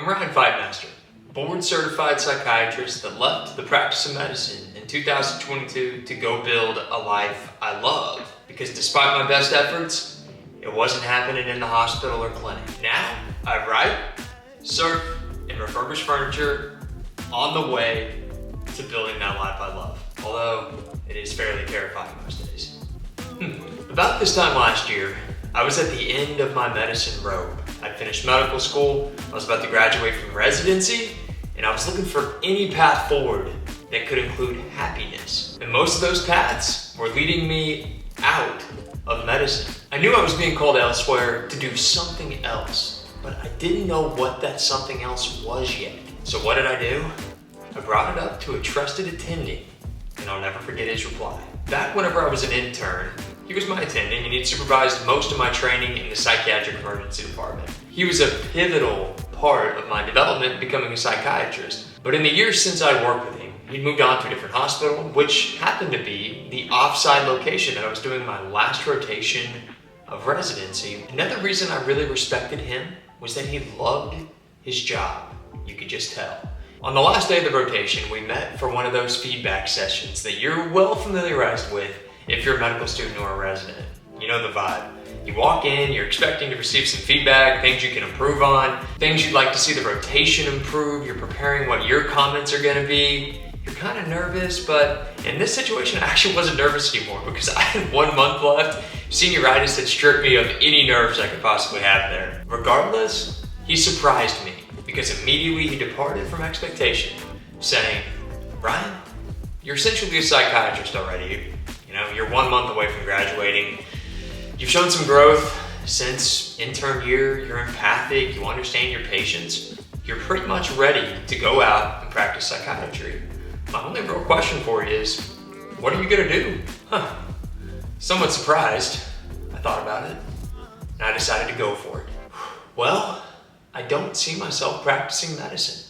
I'm Ryan Fightmaster, board-certified psychiatrist that left the practice of medicine in 2022 to go build a life I love. Because despite my best efforts, it wasn't happening in the hospital or clinic. Now, I write, surf, and refurbish furniture on the way to building that life I love. Although, it is fairly terrifying most days. About this time last year, I was at the end of my medicine rope. I'd finished medical school, I was about to graduate from residency, and I was looking for any path forward that could include happiness. And most of those paths were leading me out of medicine. I knew I was being called elsewhere to do something else, but I didn't know what that something else was yet. So what did I do? I brought it up to a trusted attending, and I'll never forget his reply. Back whenever I was an intern, he was my attending and he'd supervised most of my training in the psychiatric emergency department. He was a pivotal part of my development becoming a psychiatrist. But in the years since I'd worked with him, he'd moved on to a different hospital, which happened to be the offsite location that I was doing my last rotation of residency. Another reason I really respected him was that he loved his job. You could just tell. On the last day of the rotation, we met for one of those feedback sessions that you're well familiarized with if you're a medical student or a resident. You know the vibe. You walk in, you're expecting to receive some feedback, things you can improve on, things you'd like to see the rotation improve, you're preparing what your comments are gonna be. You're kind of nervous, but in this situation, I actually wasn't nervous anymore because I had 1 month left. Senioritis had stripped me of any nerves I could possibly have there. Regardless, he surprised me because immediately he departed from expectation, saying, "Ryan, you're essentially a psychiatrist already. You know, you're 1 month away from graduating. You've shown some growth since intern year. You're empathic, you understand your patients. You're pretty much ready to go out and practice psychiatry. My only real question for you is, what are you gonna do?" Somewhat surprised, I thought about it, and I decided to go for it. Well, I don't see myself practicing medicine.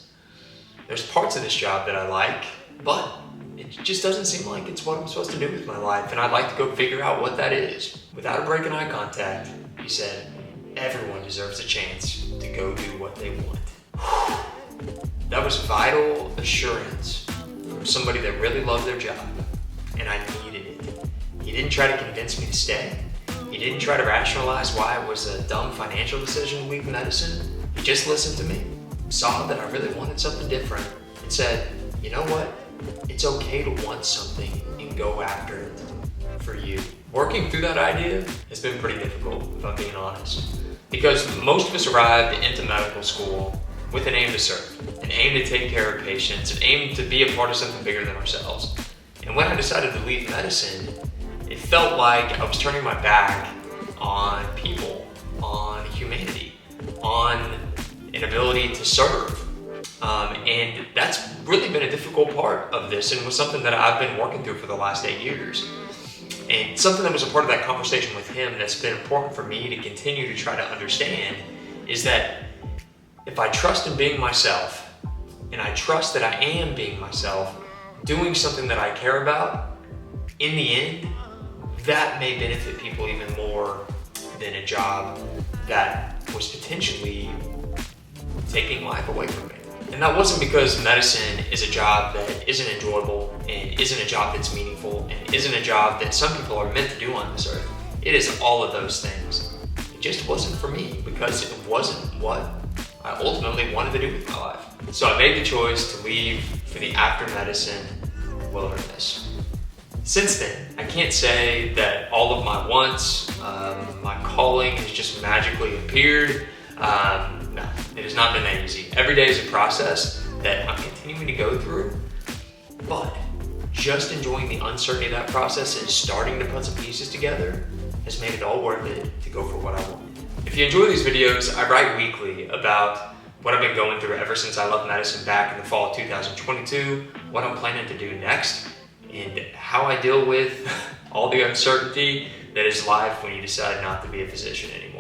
There's parts of this job that I like, but it just doesn't seem like it's what I'm supposed to do with my life, and I'd like to go figure out what that is. Without a break in eye contact, he said, "Everyone deserves a chance to go do what they want." That was vital assurance from somebody that really loved their job, and I needed it. He didn't try to convince me to stay. He didn't try to rationalize why it was a dumb financial decision to leave medicine. He just listened to me, saw that I really wanted something different, and said, "You know what? It's okay to want something and go after it for you." Working through that idea has been pretty difficult, if I'm being honest, because most of us arrived into medical school with an aim to serve, an aim to take care of patients, an aim to be a part of something bigger than ourselves. And when I decided to leave medicine, it felt like I was turning my back on people, on humanity, on an ability to serve. And that's really been a difficult part of this and was something that I've been working through for the last 8 years. And something that was a part of that conversation with him that's been important for me to continue to try to understand is that if I trust in being myself, and I trust that I am being myself, doing something that I care about, in the end, that may benefit people even more than a job that was potentially taking life away from me. And that wasn't because medicine is a job that isn't enjoyable and isn't a job that's meaningful and isn't a job that some people are meant to do on this earth. It is all of those things. It just wasn't for me because it wasn't what I ultimately wanted to do with my life. So I made the choice to leave for the after medicine wilderness. Since then, I can't say that all of my wants, my calling has just magically appeared. No, it has not been that easy. Every day is a process that I'm continuing to go through, but just enjoying the uncertainty of that process and starting to put some pieces together has made it all worth it to go for what I want. If you enjoy these videos, I write weekly about what I've been going through ever since I left medicine back in the fall of 2022, what I'm planning to do next, and how I deal with all the uncertainty that is life when you decide not to be a physician anymore.